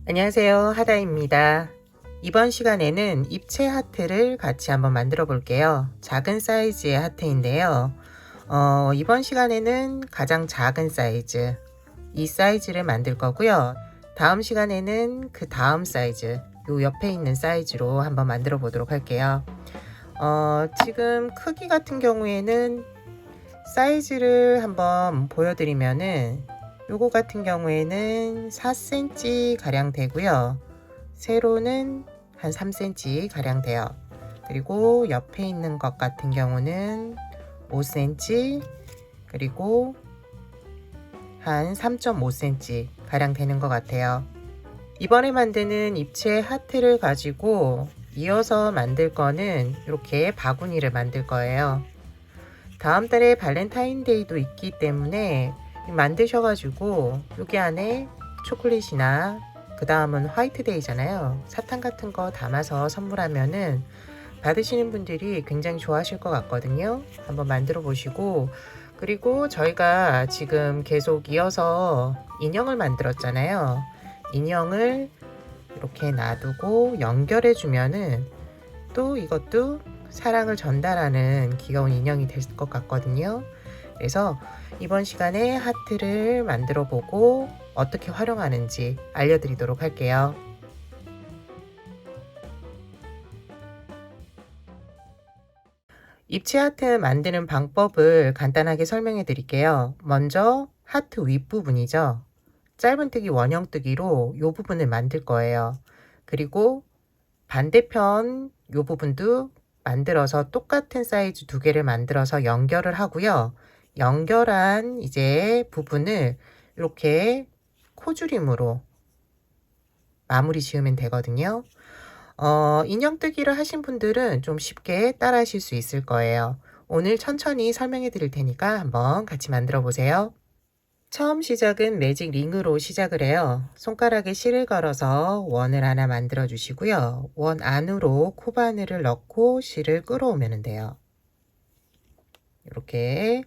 안녕하세요, 하다입니다. 이번 시간에는 입체 하트를 같이 한번 만들어 볼게요. 작은 사이즈의 하트인데요. 이번 시간에는 가장 작은 사이즈, 이 사이즈를 만들 거고요. 다음 시간에는 그 다음 사이즈, 요 옆에 있는 사이즈로 한번 만들어 보도록 할게요. 지금 크기 같은 경우에는 사이즈를 한번 보여드리면은 요거 같은 경우에는 4cm 가량 되고요. 세로는 한 3cm 가량 돼요. 그리고 옆에 있는 것 같은 경우는 5cm, 그리고 한 3.5cm 가량 되는 것 같아요. 이번에 만드는 입체 하트를 가지고 이어서 만들 거는 이렇게 바구니를 만들 거예요. 다음 달에 발렌타인데이도 있기 때문에 만드셔가지고 여기 안에 초콜릿이나 그 다음은 화이트데이잖아요. 사탕 같은 거 담아서 선물하면은 받으시는 분들이 굉장히 좋아하실 것 같거든요. 한번 만들어 보시고, 그리고 저희가 지금 계속 이어서 인형을 만들었잖아요. 인형을 이렇게 놔두고 연결해 주면은 또 이것도 사랑을 전달하는 귀여운 인형이 될 것 같거든요. 그래서 이번 시간에 하트를 만들어 보고 어떻게 활용하는지 알려드리도록 할게요. 입체 하트 만드는 방법을 간단하게 설명해 드릴게요. 먼저 하트 윗부분이죠. 짧은뜨기 원형뜨기로 이 부분을 만들 거예요. 그리고 반대편 이 부분도 만들어서 똑같은 사이즈 두 개를 만들어서 연결을 하고요. 연결한 이제 부분을 이렇게 코줄임으로 마무리 지으면 되거든요. 인형뜨기를 하신 분들은 좀 쉽게 따라 하실 수 있을 거예요. 오늘 천천히 설명해 드릴 테니까 한번 같이 만들어 보세요. 처음 시작은 매직 링으로 시작을 해요. 손가락에 실을 걸어서 원을 하나 만들어 주시고요. 원 안으로 코바늘을 넣고 실을 끌어오면 돼요. 이렇게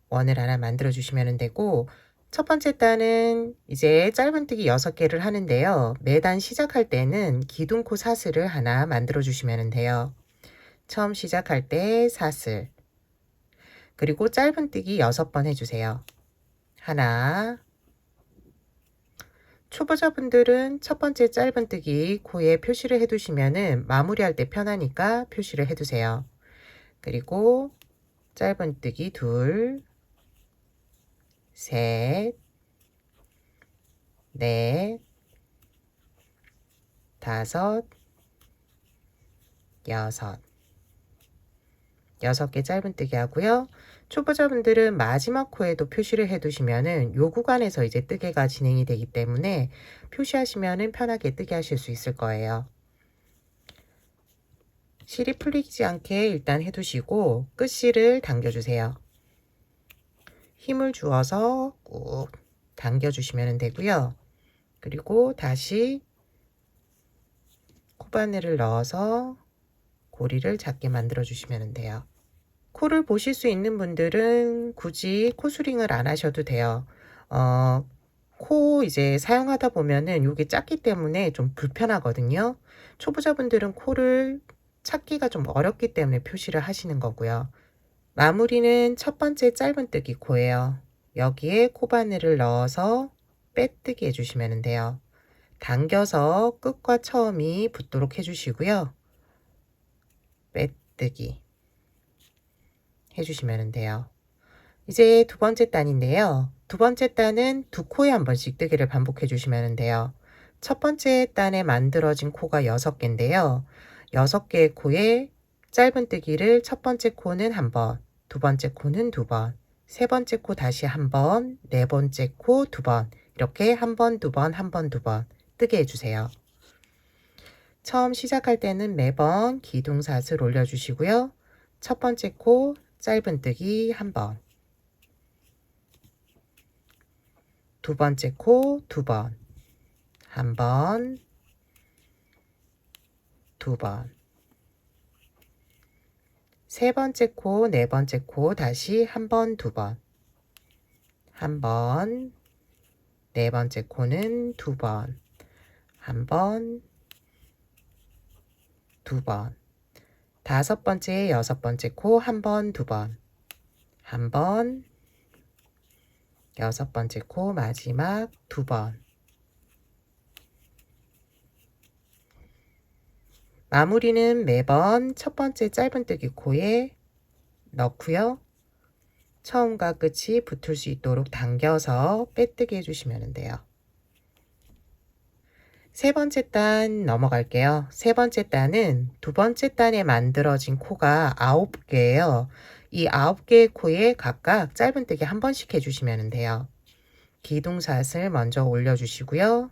원을 하나 만들어 주시면 되고, 첫 번째 단은 이제 짧은뜨기 6개를 하는데요. 매단 시작할 때는 기둥코 사슬을 하나 만들어 주시면 돼요. 처음 시작할 때 사슬, 그리고 짧은뜨기 6번 해주세요. 하나, 초보자분들은 첫 번째 짧은뜨기 코에 표시를 해두시면은 마무리할 때 편하니까 표시를 해두세요. 그리고 짧은뜨기 둘, 셋, 넷, 다섯, 여섯. 6개 짧은뜨기 하고요. 초보자분들은 마지막 코에도 표시를 해두시면은 요 구간에서 이제 뜨개가 진행이 되기 때문에 표시하시면은 편하게 뜨게 하실 수 있을 거예요. 실이 풀리지 않게 일단 해두시고 끝실을 당겨주세요. 힘을 주어서 꾹 당겨주시면 되고요. 그리고 다시 코바늘을 넣어서 고리를 작게 만들어 주시면 돼요. 코를 보실 수 있는 분들은 굳이 코스링을 안 하셔도 돼요. 코 이제 사용하다 보면은 요게 작기 때문에 좀 불편하거든요. 초보자분들은 코를 찾기가 좀 어렵기 때문에 표시를 하시는 거고요. 마무리는 첫 번째 짧은뜨기 코예요. 여기에 코바늘을 넣어서 빼뜨기 해주시면 돼요. 당겨서 끝과 처음이 붙도록 해주시고요. 빼뜨기 해주시면 돼요. 이제 두 번째 단인데요. 두 번째 단은 두 코에 한 번씩 뜨기를 반복해 주시면 돼요. 첫 번째 단에 만들어진 코가 6개인데요. 6개의 코에 짧은뜨기를 첫 번째 코는 한 번, 두 번째 코는 두 번, 세 번째 코 다시 한 번, 네 번째 코 두 번, 이렇게 한 번, 두 번, 한 번, 두 번 뜨게 해주세요. 처음 시작할 때는 매번 기둥사슬 올려주시고요. 첫 번째 코 짧은뜨기 한 번, 두 번째 코 두 번, 한 번, 두 번, 세 번째 코, 네 번째 코 다시 한 번, 두 번, 한 번, 네 번째 코는 두 번, 한 번, 두 번. 다섯 번째, 여섯 번째 코 한 번, 두 번. 한 번, 여섯 번째 코 마지막 두 번. 마무리는 매번 첫 번째 짧은뜨기 코에 넣고요. 처음과 끝이 붙을 수 있도록 당겨서 빼뜨기 해주시면 돼요. 세 번째 단 넘어갈게요. 세 번째 단은 두 번째 단에 만들어진 코가 9개예요. 이 9개의 코에 각각 짧은뜨기 한 번씩 해주시면 돼요. 기둥샷을 먼저 올려주시고요.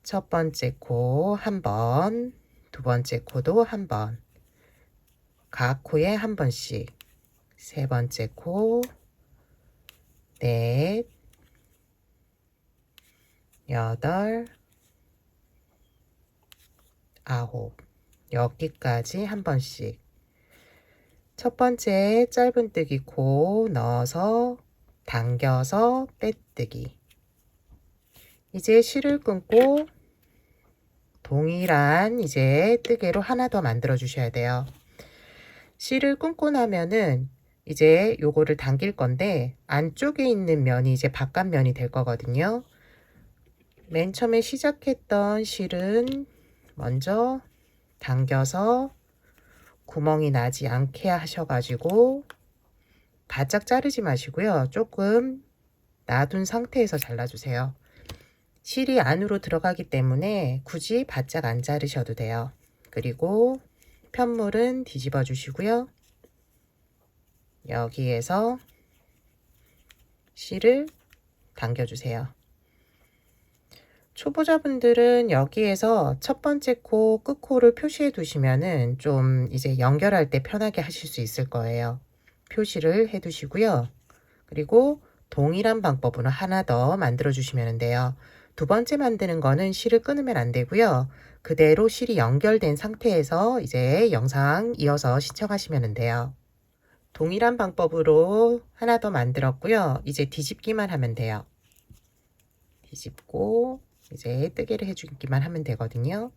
첫 번째 코 한 번, 두 번째 코도 한 번, 각 코에 한 번씩, 세 번째 코, 넷, 여덟, 아홉, 여기까지 한 번씩. 첫 번째 짧은뜨기 코 넣어서 당겨서 빼뜨기. 이제 실을 끊고 동일한 이제 뜨개로 하나 더 만들어 주셔야 돼요. 실을 끊고 나면은 이제 요거를 당길 건데 안쪽에 있는 면이 이제 바깥면이 될 거거든요. 맨 처음에 시작했던 실은 먼저 당겨서 구멍이 나지 않게 하셔가지고 바짝 자르지 마시고요. 조금 놔둔 상태에서 잘라주세요. 실이 안으로 들어가기 때문에 굳이 바짝 안 자르셔도 돼요. 그리고 편물은 뒤집어 주시고요. 여기에서 실을 당겨주세요. 초보자분들은 여기에서 첫 번째 코 끝코를 표시해 두시면은 좀 이제 연결할 때 편하게 하실 수 있을 거예요. 표시를 해 두시고요. 그리고 동일한 방법으로 하나 더 만들어 주시면 돼요. 두 번째 만드는 거는 실을 끊으면 안 되고요. 그대로 실이 연결된 상태에서 이제 영상 이어서 시청하시면 돼요. 동일한 방법으로 하나 더 만들었고요. 이제 뒤집기만 하면 돼요. 뒤집고 이제 뜨개를 해주기만 하면 되거든요.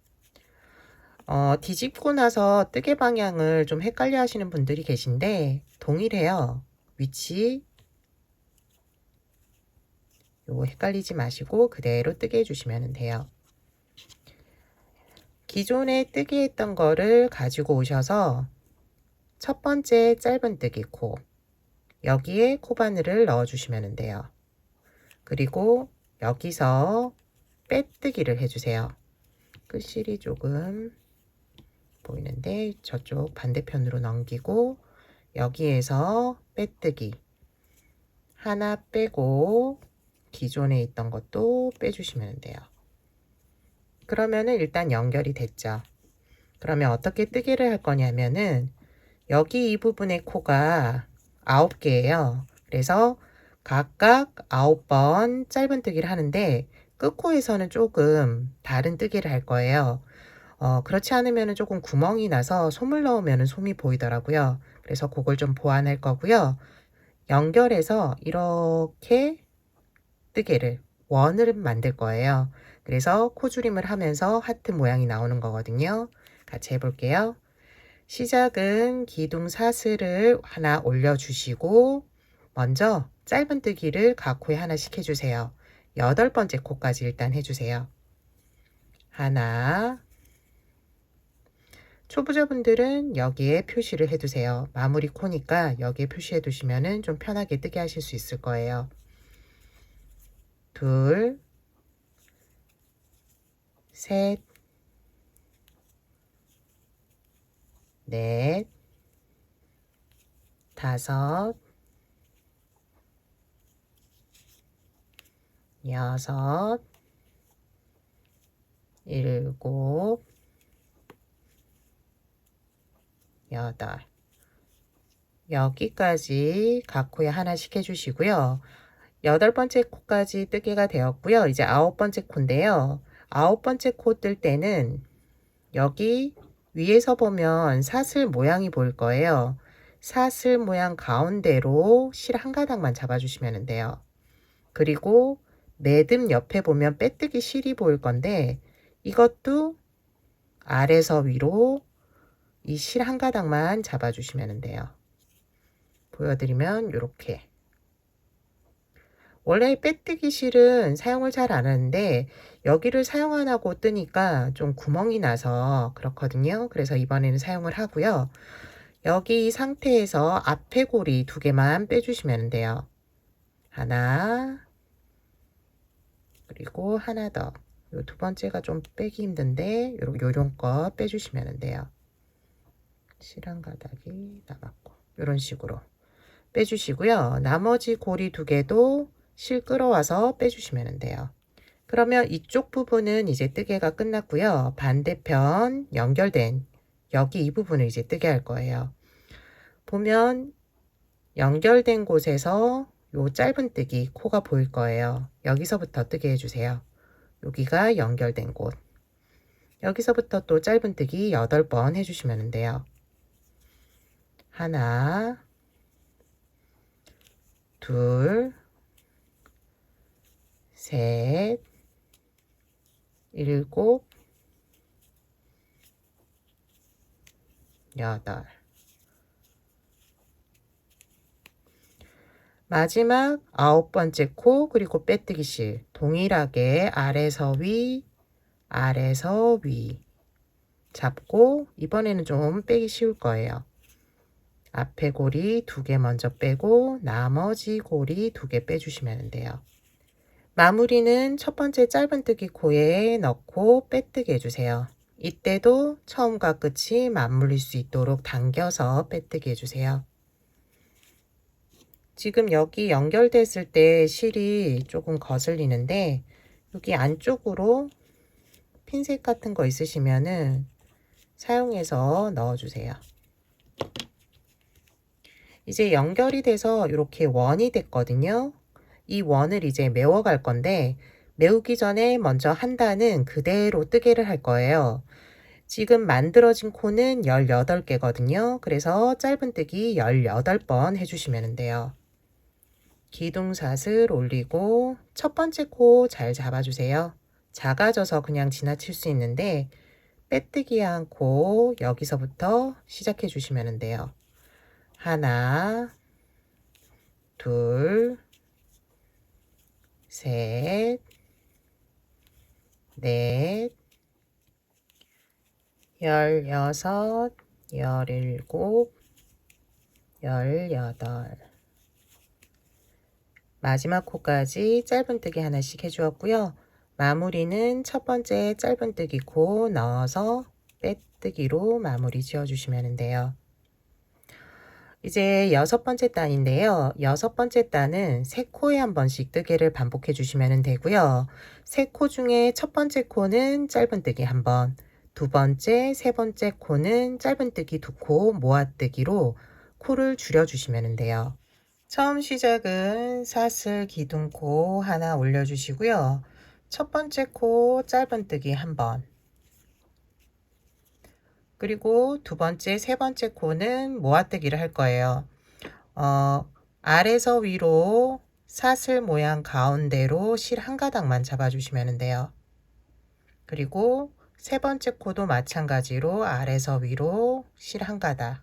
뒤집고 나서 뜨개 방향을 좀 헷갈려 하시는 분들이 계신데 동일해요. 위치 요거 헷갈리지 마시고 그대로 뜨개 해주시면 돼요. 기존에 뜨개 했던 거를 가지고 오셔서 첫 번째 짧은뜨기 코 여기에 코바늘을 넣어 주시면 돼요. 그리고 여기서 빼뜨기를 해주세요. 끝실이 조금 보이는데 저쪽 반대편으로 넘기고 여기에서 빼뜨기 하나 빼고 기존에 있던 것도 빼주시면 돼요. 그러면은 일단 연결이 됐죠. 그러면 어떻게 뜨개를 할 거냐면은 여기 이 부분의 코가 9개예요. 그래서 각각 9번 짧은뜨기를 하는데 끝코에서는 조금 다른 뜨개를 할 거예요. 그렇지 않으면 조금 구멍이 나서 솜을 넣으면 솜이 보이더라고요. 그래서 그걸 좀 보완할 거고요. 연결해서 이렇게 뜨개를 원을 만들 거예요. 그래서 코줄임을 하면서 하트 모양이 나오는 거거든요. 같이 해볼게요. 시작은 기둥 사슬을 하나 올려주시고 먼저 짧은뜨기를 각 코에 하나씩 해주세요. 8번째 코까지 일단 해주세요. 하나, 초보자분들은 여기에 표시를 해두세요. 마무리 코니까 여기에 표시해 두시면 좀 편하게 뜨게 하실 수 있을 거예요. 둘, 셋, 넷, 다섯, 여섯, 일곱, 여덟. 여기까지 각 코에 하나씩 해주시고요. 8번째 코까지 뜨개가 되었고요. 이제 9번째 코인데요. 9번째 코 뜰 때는 여기 위에서 보면 사슬 모양이 보일 거예요. 사슬 모양 가운데로 실 한 가닥만 잡아주시면 돼요. 그리고 매듭 옆에 보면 빼뜨기 실이 보일 건데 이것도 아래서 위로 이 실 한 가닥만 잡아주시면 돼요. 보여드리면 이렇게. 원래 빼뜨기 실은 사용을 잘 안 하는데 여기를 사용 안 하고 뜨니까 좀 구멍이 나서 그렇거든요. 그래서 이번에는 사용을 하고요. 여기 상태에서 앞에 고리 2개만 빼주시면 돼요. 하나, 그리고 하나 더. 요 2번째가 좀 빼기 힘든데 요런 거 빼주시면 돼요. 실 한 가닥이 남았고 이런 식으로 빼주시고요. 나머지 고리 2개도 실 끌어와서 빼주시면 돼요. 그러면 이쪽 부분은 이제 뜨개가 끝났고요. 반대편 연결된 여기 이 부분을 이제 뜨게 할 거예요. 보면 연결된 곳에서 요 짧은 뜨기 코가 보일 거예요. 여기서부터 뜨게 해주세요. 여기가 연결된 곳. 여기서부터 또 짧은 뜨기 8번 해주시면 돼요. 하나, 둘, 셋, 7, 8. 마지막 9번째 코 그리고 빼뜨기 실 동일하게 아래서 위, 아래서 위 잡고 이번에는 좀 빼기 쉬울 거예요. 앞에 고리 2개 먼저 빼고 나머지 고리 2개 빼주시면 돼요. 마무리는 첫 번째 짧은뜨기 코에 넣고 빼뜨기 해주세요. 이때도 처음과 끝이 맞물릴 수 있도록 당겨서 빼뜨기 해주세요. 지금 여기 연결됐을 때 실이 조금 거슬리는데 여기 안쪽으로 핀셋 같은 거 있으시면은 사용해서 넣어주세요. 이제 연결이 돼서 이렇게 원이 됐거든요. 이 원을 이제 메워갈 건데 메우기 전에 먼저 한 단은 그대로 뜨개를 할 거예요. 지금 만들어진 코는 18개거든요. 그래서 짧은뜨기 18번 해주시면 돼요. 기둥사슬 올리고 첫 번째 코 잘 잡아주세요. 작아져서 그냥 지나칠 수 있는데 빼뜨기 않고 여기서부터 시작해 주시면 돼요. 하나, 둘, 셋, 넷, 16, 17, 18. 마지막 코까지 짧은뜨기 하나씩 해주었고요. 마무리는 첫 번째 짧은뜨기 코 넣어서 빼뜨기로 마무리 지어주시면 돼요. 이제 6번째 단인데요. 6번째 단은 3코에 한 번씩 뜨개를 반복해 주시면 되고요. 3코 중에 첫 번째 코는 짧은뜨기 1번, 두 번째, 세 번째 코는 짧은뜨기 2코 모아뜨기로 코를 줄여 주시면 돼요. 처음 시작은 사슬 기둥코 하나 올려주시고요. 첫 번째 코 짧은뜨기 1번, 그리고 두 번째, 세 번째 코는 모아뜨기를 할 거예요. 아래서 위로 사슬 모양 가운데로 실 한 가닥만 잡아주시면 돼요. 그리고 세 번째 코도 마찬가지로 아래서 위로 실 한 가닥.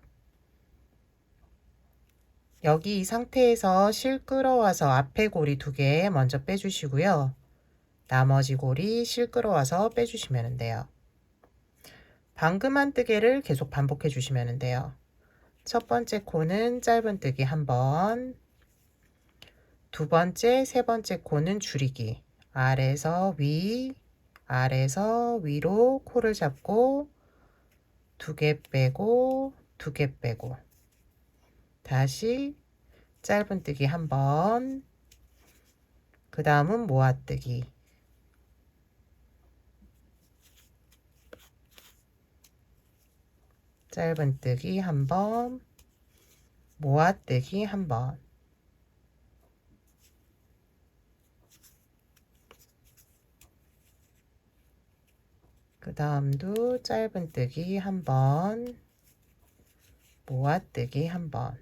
여기 이 상태에서 실 끌어와서 앞에 고리 2개 먼저 빼주시고요. 나머지 고리 실 끌어와서 빼주시면 돼요. 방금 한 뜨개를 계속 반복해 주시면 돼요. 첫 번째 코는 짧은뜨기 1번, 두 번째, 세 번째 코는 줄이기. 아래서 위, 아래서 위로 코를 잡고 2개 빼고 2개 빼고 다시 짧은뜨기 1번, 그 다음은 모아뜨기. 짧은뜨기 1번, 모아뜨기 1번. 그 다음도 짧은뜨기 1번, 모아뜨기 1번.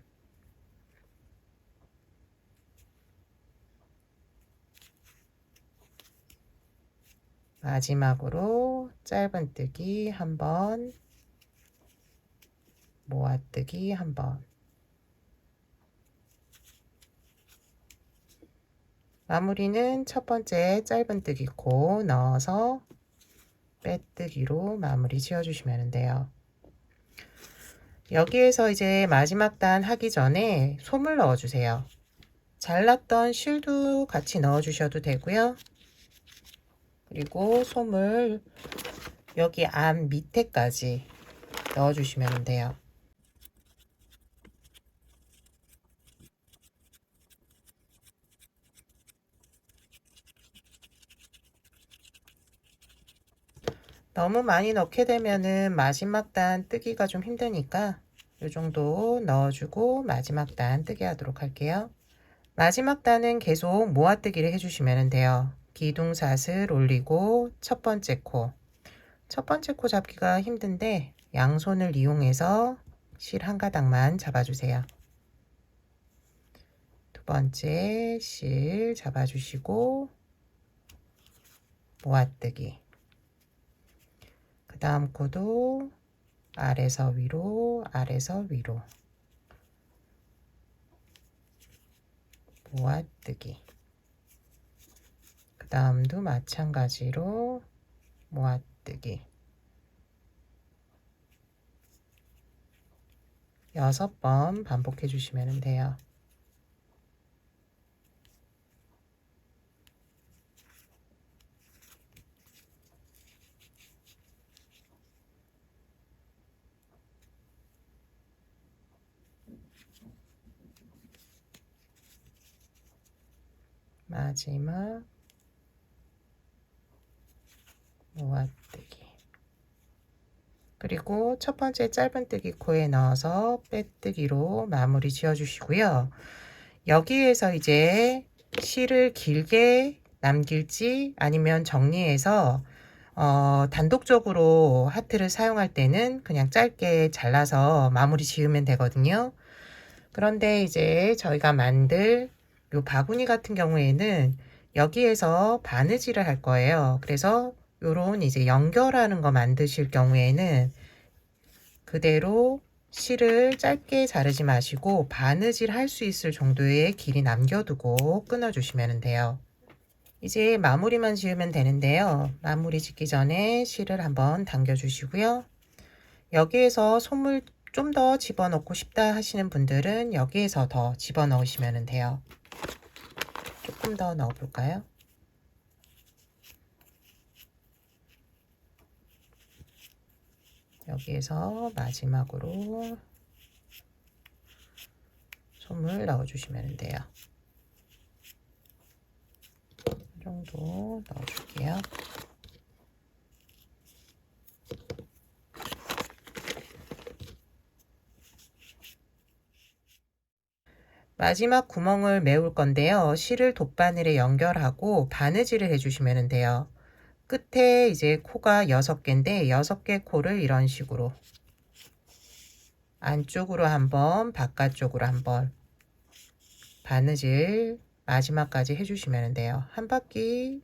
마지막으로 짧은뜨기 한번, 모아뜨기 한번. 마무리는 첫 번째 짧은뜨기 코 넣어서 빼뜨기로 마무리 지어주시면 돼요. 여기에서 이제 마지막 단 하기 전에 솜을 넣어주세요. 잘랐던 실도 같이 넣어주셔도 되고요. 그리고 솜을 여기 안 밑에까지 넣어주시면 돼요. 너무 많이 넣게 되면은 마지막 단 뜨기가 좀 힘드니까 이 정도 넣어주고 마지막 단 뜨게 하도록 할게요. 마지막 단은 계속 모아뜨기를 해주시면 돼요. 기둥사슬 올리고 첫 번째 코 잡기가 힘든데 양손을 이용해서 실 한 가닥만 잡아주세요. 두 번째 실 잡아주시고 모아뜨기. 그 다음 코도 아래서 위로, 아래서 위로. 모아뜨기. 그 다음도 마찬가지로 모아뜨기. 6번 반복해 주시면 돼요. 마지막 모아뜨기. 그리고 첫 번째 짧은뜨기 코에 넣어서 빼뜨기로 마무리 지어주시고요. 여기에서 이제 실을 길게 남길지 아니면 정리해서 단독적으로 하트를 사용할 때는 그냥 짧게 잘라서 마무리 지으면 되거든요. 그런데 이제 저희가 만들 요 바구니 같은 경우에는 여기에서 바느질을 할 거예요. 그래서 요런 이제 연결하는 거 만드실 경우에는 그대로 실을 짧게 자르지 마시고 바느질 할 수 있을 정도의 길이 남겨두고 끊어주시면 돼요. 이제 마무리만 지으면 되는데요. 마무리 짓기 전에 실을 한번 당겨주시고요. 여기에서 솜을 좀 더 집어넣고 싶다 하시는 분들은 여기에서 더 집어넣으시면 돼요. 조금 더 넣어볼까요? 여기에서 마지막으로 솜을 넣어주시면 돼요. 이 정도 넣어줄게요. 마지막 구멍을 메울 건데요. 실을 돗바늘에 연결하고 바느질을 해주시면 돼요. 끝에 이제 코가 6개인데 6개 코를 이런 식으로 안쪽으로 한번 바깥쪽으로 한번 바느질 마지막까지 해주시면 돼요. 한 바퀴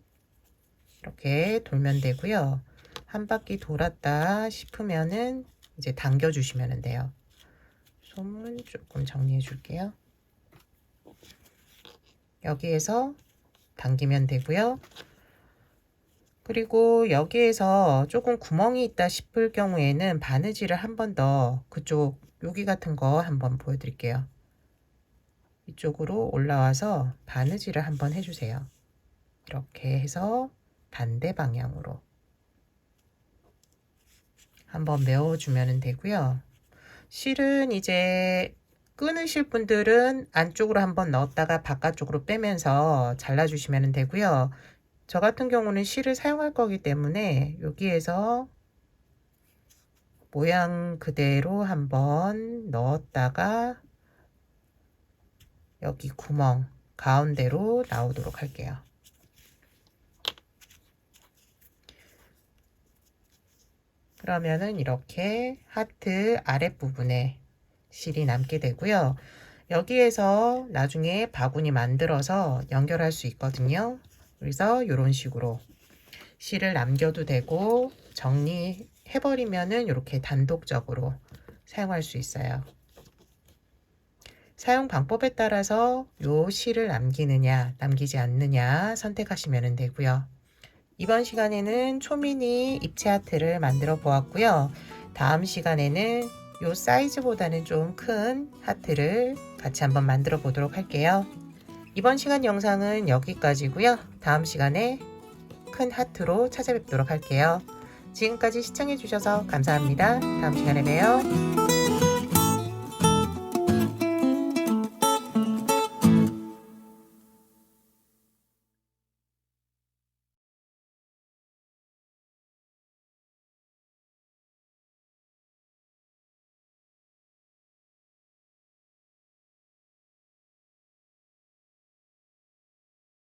이렇게 돌면 되고요. 한 바퀴 돌았다 싶으면은 이제 당겨 주시면 돼요. 솜은 조금 정리해 줄게요. 여기에서 당기면 되고요. 그리고 여기에서 조금 구멍이 있다 싶을 경우에는 바느질을 한 번 더 그쪽 여기 같은 거 한번 보여드릴게요. 이쪽으로 올라와서 바느질을 한번 해주세요. 이렇게 해서 반대 방향으로 한번 메워주면 되고요. 실은 이제 끊으실 분들은 안쪽으로 한번 넣었다가 바깥쪽으로 빼면서 잘라주시면 되고요. 저 같은 경우는 실을 사용할 거기 때문에 여기에서 모양 그대로 한번 넣었다가 여기 구멍 가운데로 나오도록 할게요. 그러면은 이렇게 하트 아랫부분에 실이 남게 되고요. 여기에서 나중에 바구니 만들어서 연결할 수 있거든요. 그래서 이런 식으로 실을 남겨도 되고 정리해버리면은 이렇게 단독적으로 사용할 수 있어요. 사용 방법에 따라서 요 실을 남기느냐 남기지 않느냐 선택하시면 되고요. 이번 시간에는 초미니 입체 하트를 만들어 보았고요. 다음 시간에는 요 사이즈보다는 좀 큰 하트를 같이 한번 만들어 보도록 할게요. 이번 시간 영상은 여기까지고요. 다음 시간에 큰 하트로 찾아뵙도록 할게요. 지금까지 시청해 주셔서 감사합니다. 다음 시간에 봬요.